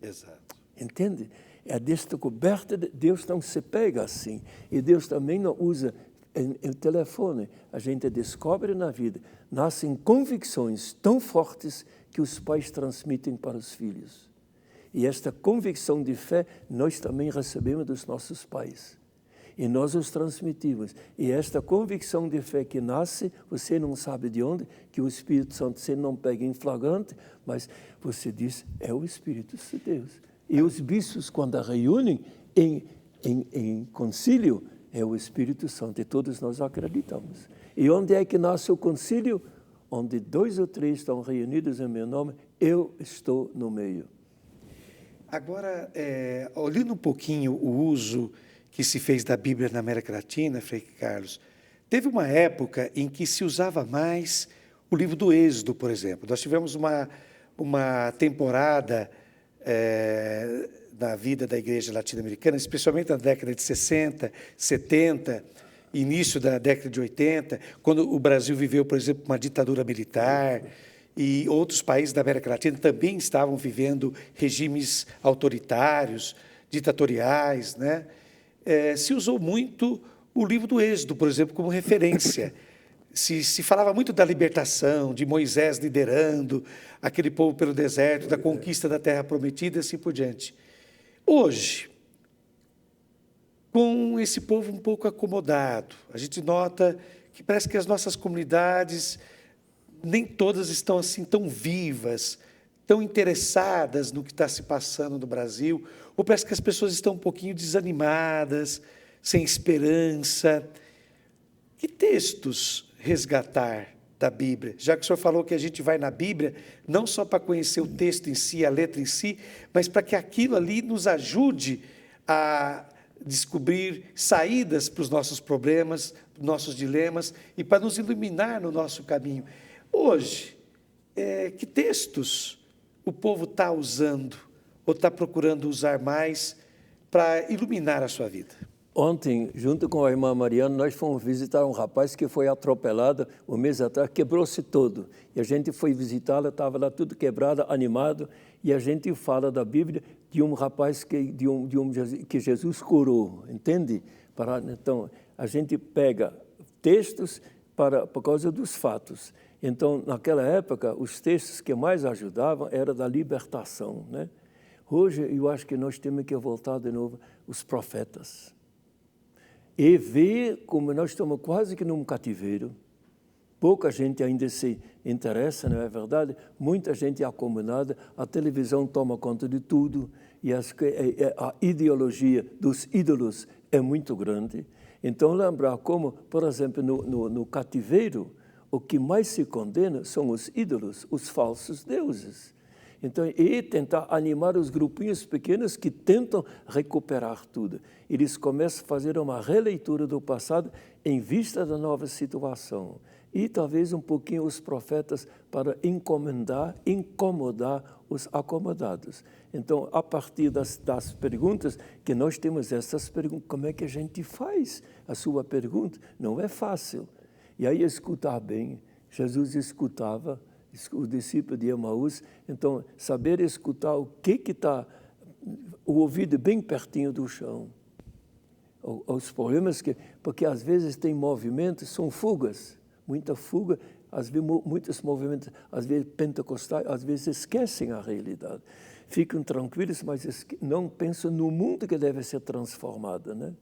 Exato. Entende? É a descoberta de Deus não se pega assim. E Deus também não usa o telefone. A gente descobre na vida. Nascem convicções tão fortes que os pais transmitem para os filhos. E esta convicção de fé nós também recebemos dos nossos pais. E nós os transmitimos. E esta convicção de fé que nasce, você não sabe de onde, que o Espírito Santo você não pega em flagrante, mas você diz, é o Espírito de Deus. E os bispos, quando a reúnem em concílio, é o Espírito Santo, e todos nós acreditamos. E onde é que nasce o concílio? Onde 2 ou 3 estão reunidos em meu nome, eu estou no meio. Agora, olhando um pouquinho o uso que se fez da Bíblia na América Latina, Frei Carlos, teve uma época em que se usava mais o livro do Êxodo, por exemplo. Nós tivemos uma temporada na vida da igreja latino-americana, especialmente na década de 60, 70, início da década de 80, quando o Brasil viveu, por exemplo, uma ditadura militar, e outros países da América Latina também estavam vivendo regimes autoritários, ditatoriais, né? Se usou muito o livro do Êxodo, por exemplo, como referência. Se falava muito da libertação, de Moisés liderando aquele povo pelo deserto, da conquista da Terra Prometida e assim por diante. Hoje, com esse povo um pouco acomodado, a gente nota que parece que as nossas comunidades, nem todas estão assim tão vivas, tão interessadas no que está se passando no Brasil, ou parece que as pessoas estão um pouquinho desanimadas, sem esperança. Que textos resgatar da Bíblia? Já que o senhor falou que a gente vai na Bíblia, não só para conhecer o texto em si, a letra em si, mas para que aquilo ali nos ajude a descobrir saídas para os nossos problemas, nossos dilemas, e para nos iluminar no nosso caminho. Hoje, que textos o povo está usando, ou está procurando usar mais para iluminar a sua vida? Ontem, junto com a irmã Mariana, nós fomos visitar um rapaz que foi atropelado um mês atrás, quebrou-se todo. E a gente foi visitá-lo, estava lá tudo quebrado, animado, e a gente fala da Bíblia de um rapaz que Jesus curou, entende? Então, a gente pega textos por causa dos fatos. Então, naquela época, os textos que mais ajudavam eram da libertação, né? Hoje, eu acho que nós temos que voltar de novo os profetas. E ver como nós estamos quase que num cativeiro. Pouca gente ainda se interessa, não é verdade? Muita gente é acomodada, a televisão toma conta de tudo, e a ideologia dos ídolos é muito grande. Então, lembrar como, por exemplo, no cativeiro, o que mais se condena são os ídolos, os falsos deuses. Então, e tentar animar os grupinhos pequenos que tentam recuperar tudo. Eles começam a fazer uma releitura do passado em vista da nova situação. E talvez um pouquinho os profetas para incomodar os acomodados. Então, a partir das perguntas, que nós temos essas perguntas, como é que a gente faz a sua pergunta? Não é fácil. E aí escutar bem, Jesus escutava, o discípulo de Emaús, então saber escutar o que está, o ouvido bem pertinho do chão. Os problemas porque às vezes tem movimentos, são fugas, muita fuga, às vezes muitos movimentos, às vezes pentecostais, às vezes esquecem a realidade. Ficam tranquilos, mas não pensam no mundo que deve ser transformado, né?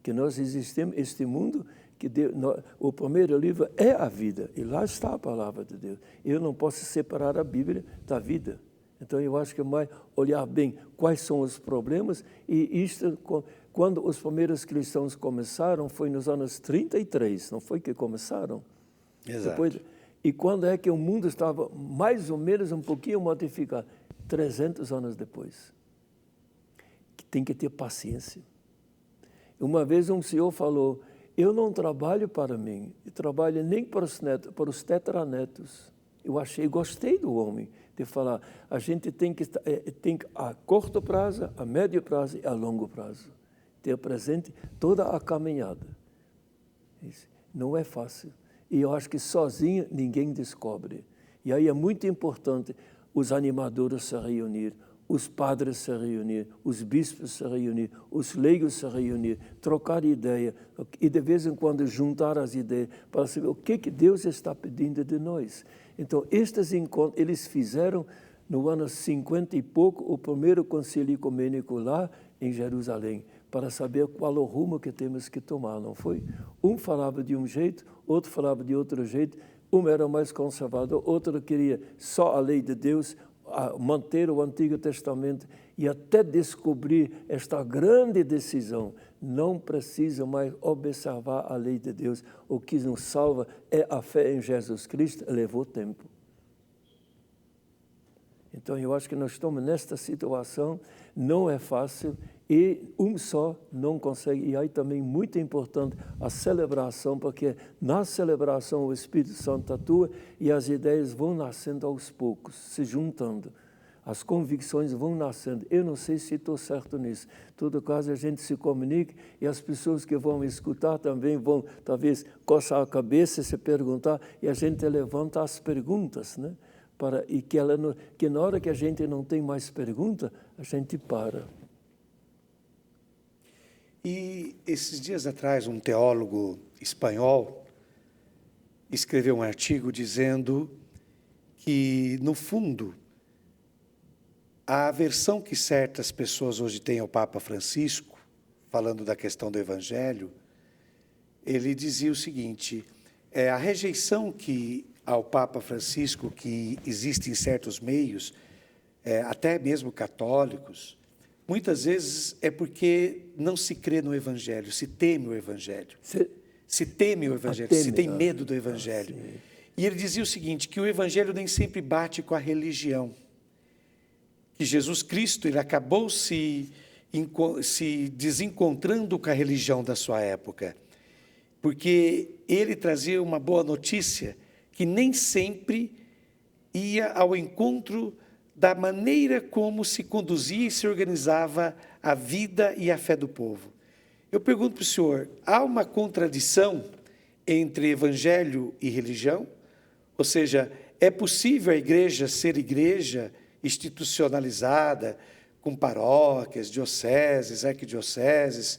Que nós existimos, este mundo, que Deus, o primeiro livro é a vida, e lá está a palavra de Deus. Eu não posso separar a Bíblia da vida. Então, eu acho que é mais olhar bem quais são os problemas, e isto, quando os primeiros cristãos começaram, foi nos anos 33, não foi que começaram? Exato. Depois, e quando é que o mundo estava mais ou menos um pouquinho modificado? 300 anos depois. Tem que ter paciência. Uma vez um senhor falou, eu não trabalho para mim, eu trabalho nem para os netos, para os tetranetos. Gostei do homem, de falar, a gente tem que a curto prazo, a médio prazo e a longo prazo, ter presente toda a caminhada. Isso não é fácil. E eu acho que sozinho ninguém descobre. E aí é muito importante os animadores se reunir, os padres se reunir, os bispos se reunir, os leigos se reunir, trocar ideia e de vez em quando juntar as ideias para saber o que Deus está pedindo de nós. Então, estes encontros, eles fizeram no ano 50 e pouco o primeiro concílio ecumênico lá em Jerusalém, para saber qual o rumo que temos que tomar, não foi? Um falava de um jeito, outro falava de outro jeito, um era mais conservador, outro queria só a lei de Deus, manter o Antigo Testamento e até descobrir esta grande decisão. Não precisa mais observar a lei de Deus. O que nos salva é a fé em Jesus Cristo. Levou tempo. Então, eu acho que nós estamos nesta situação, não é fácil, e um só não consegue. E aí também muito importante a celebração, porque na celebração o Espírito Santo atua e as ideias vão nascendo aos poucos, se juntando. as convicções vão nascendo. Eu não sei se estou certo nisso. Em todo caso, a gente se comunica e as pessoas que vão escutar também vão, talvez, coçar a cabeça, se perguntar, e a gente levanta as perguntas, né? Que na hora que a gente não tem mais pergunta, a gente para. E esses dias atrás, um teólogo espanhol escreveu um artigo dizendo que, no fundo, a aversão que certas pessoas hoje têm ao Papa Francisco, falando da questão do Evangelho, ele dizia o seguinte, a rejeição que ao Papa Francisco, que existe em certos meios, até mesmo católicos, muitas vezes é porque não se crê no Evangelho, se teme o Evangelho. Se teme o Evangelho, se tem medo do Evangelho. E ele dizia o seguinte, que o Evangelho nem sempre bate com a religião. Que Jesus Cristo ele acabou se desencontrando com a religião da sua época, porque ele trazia uma boa notícia que nem sempre ia ao encontro da maneira como se conduzia e se organizava a vida e a fé do povo. Eu pergunto para o senhor, há uma contradição entre evangelho e religião? Ou seja, é possível a igreja ser igreja institucionalizada, com paróquias, dioceses, arquidioceses?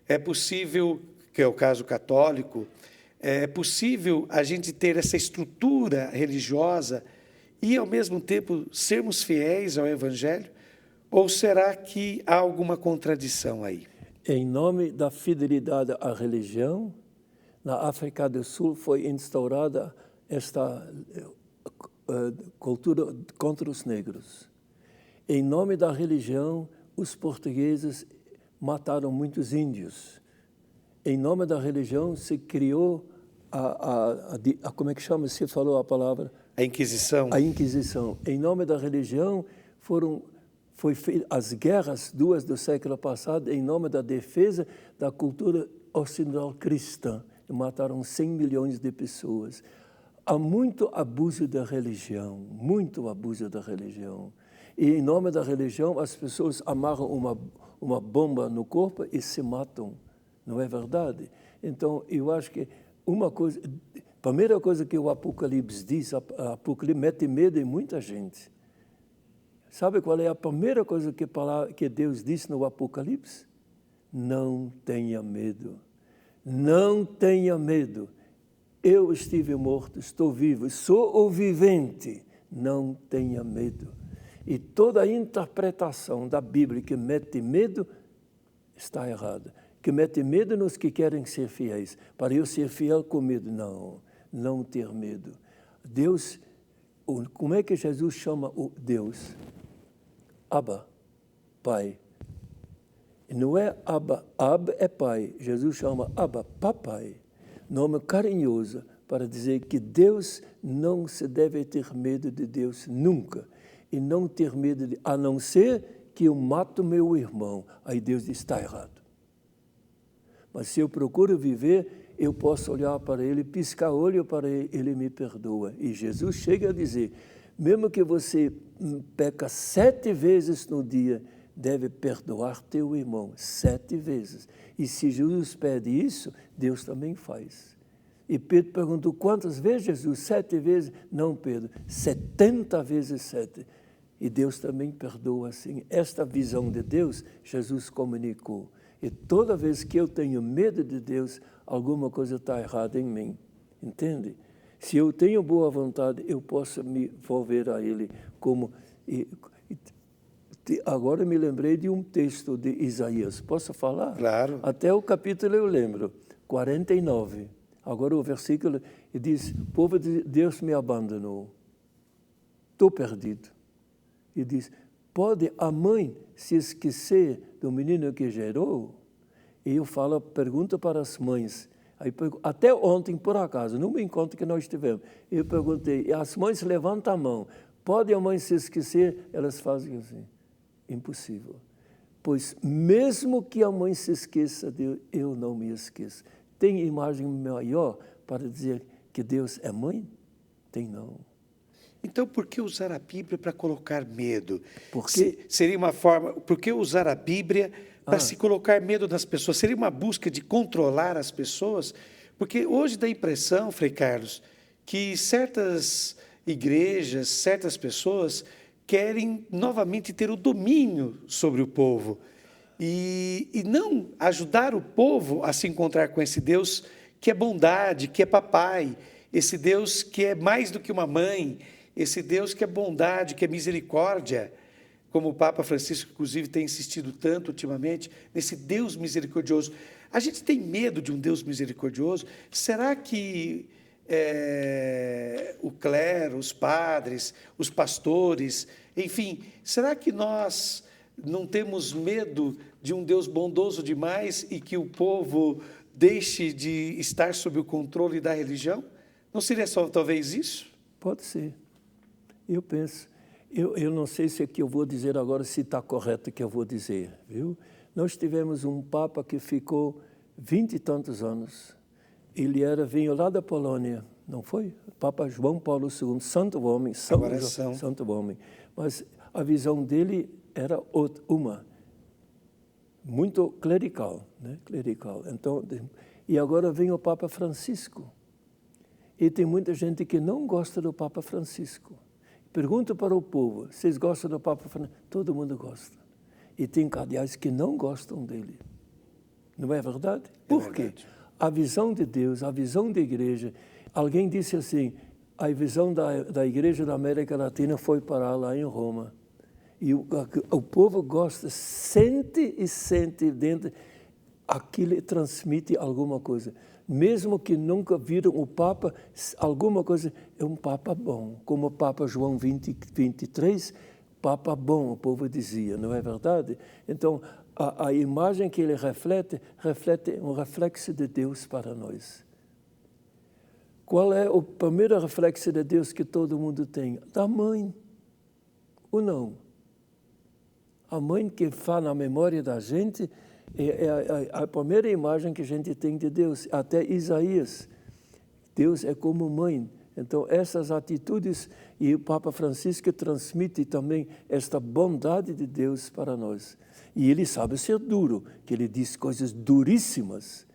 É possível, que é o caso católico, é possível a gente ter essa estrutura religiosa e, ao mesmo tempo, sermos fiéis ao Evangelho? Ou será que há alguma contradição aí? Em nome da fidelidade à religião, na África do Sul foi instaurada esta cultura contra os negros. Em nome da religião, os portugueses mataram muitos índios. Em nome da religião, se criou como é que chama? Você falou a palavra? A Inquisição. A Inquisição. Em nome da religião, foi feita as guerras, 2 do século passado, em nome da defesa da cultura ocidental cristã. E mataram 100 milhões de pessoas. Há muito abuso da religião, muito abuso da religião. E em nome da religião, as pessoas amarram uma bomba no corpo e se matam. Não é verdade? Então, eu acho que a primeira coisa que o Apocalipse diz, o Apocalipse mete medo em muita gente. Sabe qual é a primeira coisa que Deus disse no Apocalipse? Não tenha medo. Não tenha medo. Eu estive morto, estou vivo, sou o vivente. Não tenha medo. E toda a interpretação da Bíblia que mete medo está errada. Que mete medo nos que querem ser fiéis. Para eu ser fiel com medo, não ter medo. Deus, como é que Jesus chama o Deus? Abba, Pai. Não é Abba, Ab é Pai. Jesus chama Abba, Papai. Nome carinhoso para dizer que Deus não se deve ter medo de Deus nunca. E não ter medo a não ser que eu mato meu irmão. Aí Deus diz, está errado. Mas se eu procuro viver, eu posso olhar para ele, piscar olho para ele, ele me perdoa. E Jesus chega a dizer, mesmo que você peca 7 vezes no dia, deve perdoar teu irmão 7 vezes. E se Jesus pede isso, Deus também faz. E Pedro perguntou, quantas vezes, Jesus? 7 vezes? Não, Pedro, 70 vezes 7. E Deus também perdoa assim. Esta visão de Deus, Jesus comunicou. E toda vez que eu tenho medo de Deus, alguma coisa está errada em mim. Entende? Se eu tenho boa vontade, eu posso me volver a Ele como... Agora me lembrei de um texto de Isaías. Posso falar? Claro. Até o capítulo eu lembro, 49. Agora o versículo diz, o povo de Deus me abandonou. Estou perdido. E diz, pode a mãe se esquecer do menino que gerou? E eu pergunto para as mães. Aí, até ontem, por acaso, num encontro que nós tivemos, eu perguntei, e as mães levantam a mão. Pode a mãe se esquecer? Elas fazem assim. Impossível. Pois mesmo que a mãe se esqueça de Deus, eu não me esqueço. Tem imagem maior para dizer que Deus é mãe? Tem não. Então, por que usar a Bíblia para colocar medo? Porque Seria uma forma. Por que usar a Bíblia para se colocar medo nas pessoas? Seria uma busca de controlar as pessoas? Porque hoje dá a impressão, Frei Carlos, que certas igrejas, certas pessoas querem novamente ter o domínio sobre o povo e não ajudar o povo a se encontrar com esse Deus que é bondade, que é papai, esse Deus que é mais do que uma mãe, esse Deus que é bondade, que é misericórdia, como o Papa Francisco, inclusive, tem insistido tanto ultimamente, nesse Deus misericordioso. A gente tem medo de um Deus misericordioso? Será que o clero, os padres, os pastores, enfim, será que nós não temos medo de um Deus bondoso demais e que o povo deixe de estar sob o controle da religião? Não seria só talvez isso? pode ser. Eu penso. Eu não sei se é que eu vou dizer agora se está correto o que eu vou dizer, viu? Nós tivemos um Papa que ficou 20 e tantos anos. Ele vinha lá da Polônia, não foi? Papa João Paulo II, santo homem, santo homem. Mas a visão dele era uma, muito clerical, né? Clerical. Então, e agora vem o Papa Francisco. E tem muita gente que não gosta do Papa Francisco. Pergunta para o povo, vocês gostam do Papa Francisco? Todo mundo gosta. E tem cardeais que não gostam dele. Não é verdade? Por quê? A visão de Deus, a visão da igreja. Alguém disse assim, a visão da igreja da América Latina foi parar lá em Roma. E o povo gosta, sente dentro, aquilo transmite alguma coisa. Mesmo que nunca viram o Papa, alguma coisa, é um Papa bom. Como o Papa João 23, Papa bom, o povo dizia, não é verdade? Então, a imagem que ele reflete um reflexo de Deus para nós. Qual é o primeiro reflexo de Deus que todo mundo tem? Da mãe, ou não? A mãe que faz na memória da gente é a primeira imagem que a gente tem de Deus. Até Isaías, Deus é como mãe. Então, essas atitudes, e o Papa Francisco transmite também esta bondade de Deus para nós. E ele sabe ser duro, que ele diz coisas duríssimas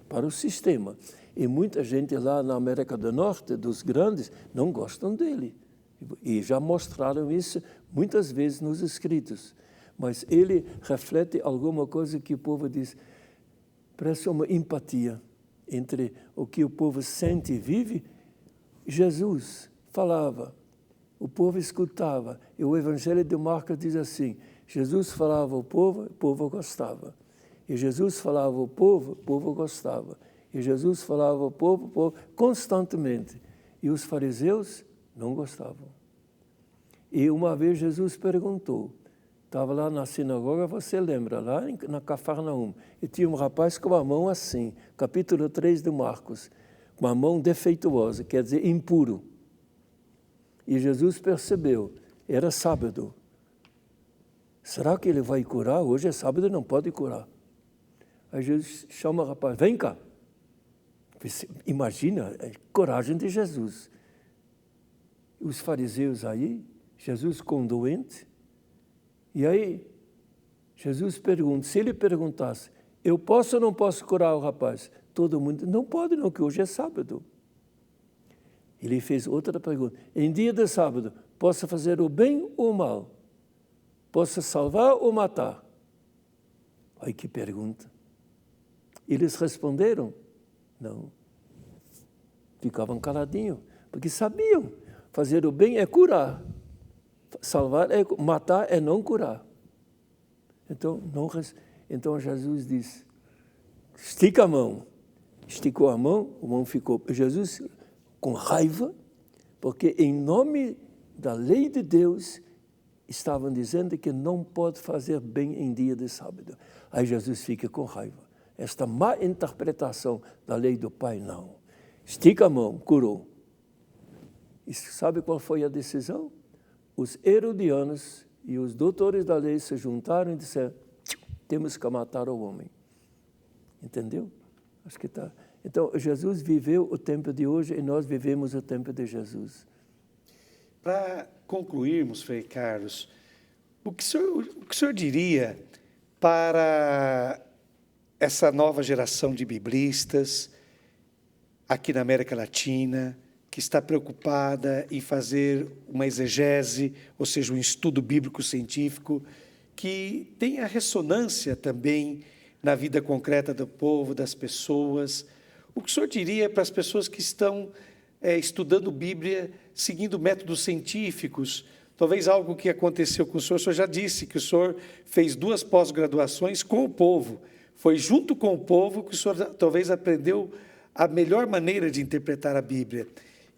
para o sistema. E muita gente lá na América do Norte, dos grandes, não gostam dele. E já mostraram isso muitas vezes nos escritos. Mas ele reflete alguma coisa que o povo diz, parece uma empatia entre o que o povo sente e vive. Jesus falava, o povo escutava. E o Evangelho de Marcos diz assim, Jesus falava ao povo, o povo gostava. E Jesus falava ao povo, o povo gostava. E Jesus falava ao povo, o povo constantemente. E os fariseus não gostavam. E uma vez Jesus perguntou, estava lá na sinagoga, você lembra, lá na Cafarnaum, e tinha um rapaz com a mão assim, capítulo 3 de Marcos, com a mão defeituosa, quer dizer, impuro. E Jesus percebeu, era sábado. Será que ele vai curar? Hoje é sábado, não pode curar. Aí Jesus chama o rapaz, vem cá. Imagina a coragem de Jesus. Os fariseus aí, Jesus com doente, e aí Jesus pergunta, se ele perguntasse, eu posso ou não posso curar o rapaz? Todo mundo, não pode não, que hoje é sábado. Ele fez outra pergunta, em dia de sábado, posso fazer o bem ou o mal? Posso salvar ou matar? Ai, que pergunta. Eles responderam, não. Ficavam caladinhos, porque sabiam, fazer o bem é curar. Salvar é matar, é não curar. Então Jesus disse, estica a mão. Esticou a mão ficou. Jesus, com raiva, porque em nome da lei de Deus, estavam dizendo que não pode fazer bem em dia de sábado. Aí Jesus fica com raiva. Esta má interpretação da lei do Pai, não. Estica a mão, curou. E sabe qual foi a decisão? Os herodianos e os doutores da lei se juntaram e disseram, temos que matar o homem. Entendeu? Acho que está. Então, Jesus viveu o tempo de hoje e nós vivemos o tempo de Jesus. para concluirmos, Frei Carlos, o que o senhor diria para essa nova geração de biblistas aqui na América Latina, que está preocupada em fazer uma exegese, ou seja, um estudo bíblico-científico, que tenha ressonância também na vida concreta do povo, das pessoas? O que o senhor diria para as pessoas que estão estudando Bíblia, seguindo métodos científicos? Talvez algo que aconteceu com o senhor já disse que o senhor fez 2 pós-graduações com o povo. Foi junto com o povo que o senhor talvez aprendeu a melhor maneira de interpretar a Bíblia.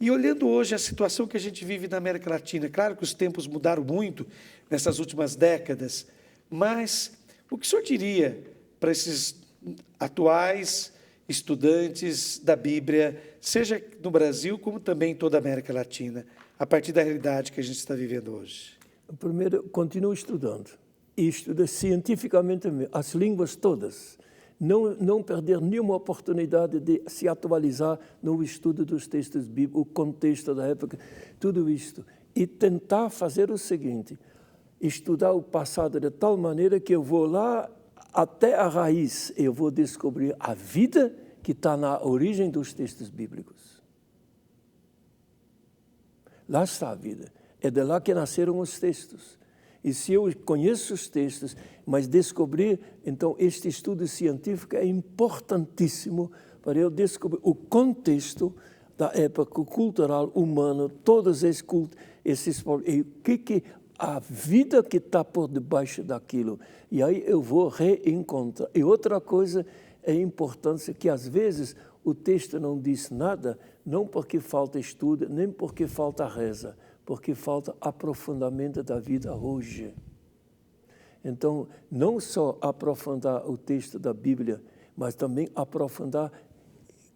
E olhando hoje a situação que a gente vive na América Latina, claro que os tempos mudaram muito nessas últimas décadas, mas o que o senhor diria para esses atuais estudantes da Bíblia, seja no Brasil como também em toda a América Latina, a partir da realidade que a gente está vivendo hoje? Primeiro, continue estudando. E estuda cientificamente as línguas todas. Não perder nenhuma oportunidade de se atualizar no estudo dos textos bíblicos, o contexto da época, tudo isto. E tentar fazer o seguinte, estudar o passado de tal maneira que eu vou lá até a raiz, eu vou descobrir a vida que está na origem dos textos bíblicos. Lá está a vida. É de lá que nasceram os textos. E se eu conheço os textos, mas descobrir, então, este estudo científico é importantíssimo para eu descobrir o contexto da época cultural humana, todos esses e o que a vida que está por debaixo daquilo. E aí eu vou reencontrar. E outra coisa é a importância que, às vezes, o texto não diz nada, não porque falta estudo, nem porque falta reza, porque falta aprofundamento da vida hoje. Então, não só aprofundar o texto da Bíblia, mas também aprofundar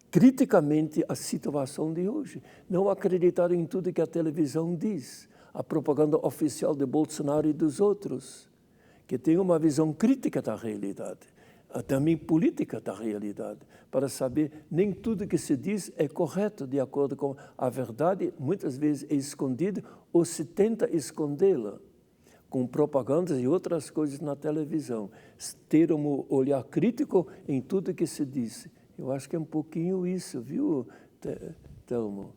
criticamente a situação de hoje. Não acreditar em tudo que a televisão diz, a propaganda oficial de Bolsonaro e dos outros, que tem uma visão crítica da realidade, também política da realidade, para saber nem tudo que se diz é correto de acordo com a verdade, muitas vezes é escondida ou se tenta escondê-la com propagandas e outras coisas na televisão. Ter um olhar crítico em tudo que se diz. Eu acho que é um pouquinho isso, viu, Telmo?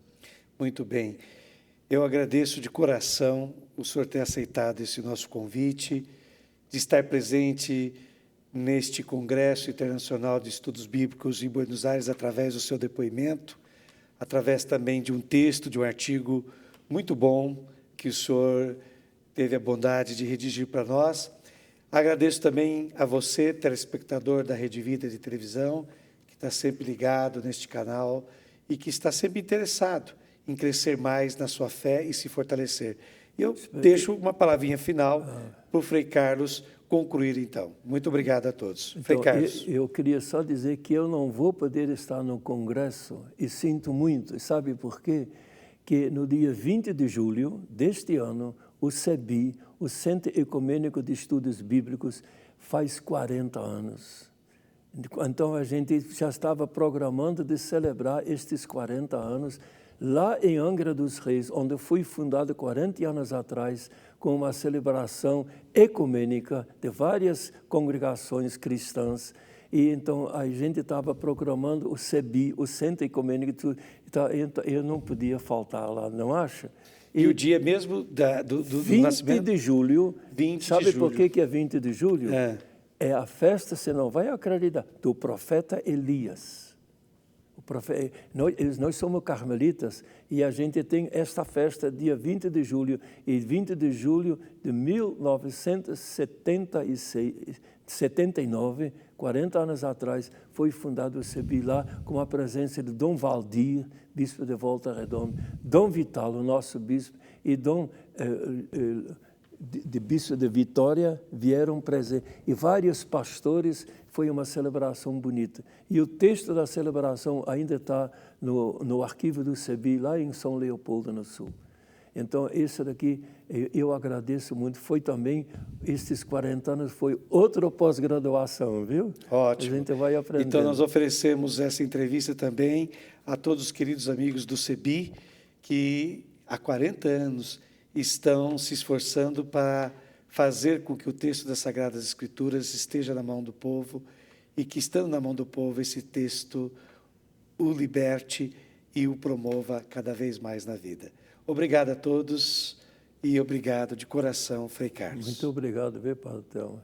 Muito bem. Eu agradeço de coração o senhor ter aceitado esse nosso convite, de estar presente neste Congresso Internacional de Estudos Bíblicos em Buenos Aires, através do seu depoimento, através também de um texto, de um artigo muito bom que o senhor teve a bondade de redigir para nós. Agradeço também a você, telespectador da Rede Vida de televisão, que está sempre ligado neste canal e que está sempre interessado em crescer mais na sua fé e se fortalecer. Eu deixo uma palavrinha final para o Frei Carlos concluir, então. Muito obrigado a todos. Então, Frei Carlos. Eu queria só dizer que eu não vou poder estar no congresso e sinto muito. Sabe por quê? Que no dia 20 de julho deste ano, o CEBI, o Centro Ecumênico de Estudos Bíblicos, faz 40 anos. Então, a gente já estava programando de celebrar estes 40 anos lá em Angra dos Reis, onde foi fundado 40 anos atrás, com uma celebração ecumênica de várias congregações cristãs. E então a gente estava programando o CEBI, o Centro Ecumênico, então eu não podia faltar lá, não acha? E o dia mesmo do 20 nascimento? de julho. 20 sabe de julho. Por que é 20 de julho? É a festa, você não vai acreditar, do profeta Elias. Nós somos carmelitas e a gente tem esta festa dia 20 de julho. E 20 de julho de 1979, 40 anos atrás, foi fundado o CEBI lá com a presença de Dom Valdir, bispo de Volta Redonda, Dom Vital, o nosso bispo, e Dom de bispo de Vitória vieram presentes. E vários pastores, foi uma celebração bonita. E o texto da celebração ainda está no arquivo do CEBI, lá em São Leopoldo, no Sul. Então, isso daqui, eu agradeço muito. Foi também, estes 40 anos, foi outra pós-graduação, viu? Ótimo. A gente vai aprendendo. Então, nós oferecemos essa entrevista também a todos os queridos amigos do CEBI, que há 40 anos estão se esforçando para fazer com que o texto das Sagradas Escrituras esteja na mão do povo e que, estando na mão do povo, esse texto o liberte e o promova cada vez mais na vida. Obrigado a todos e obrigado de coração, Frei Carlos. Muito obrigado, viu, Padre Thelma?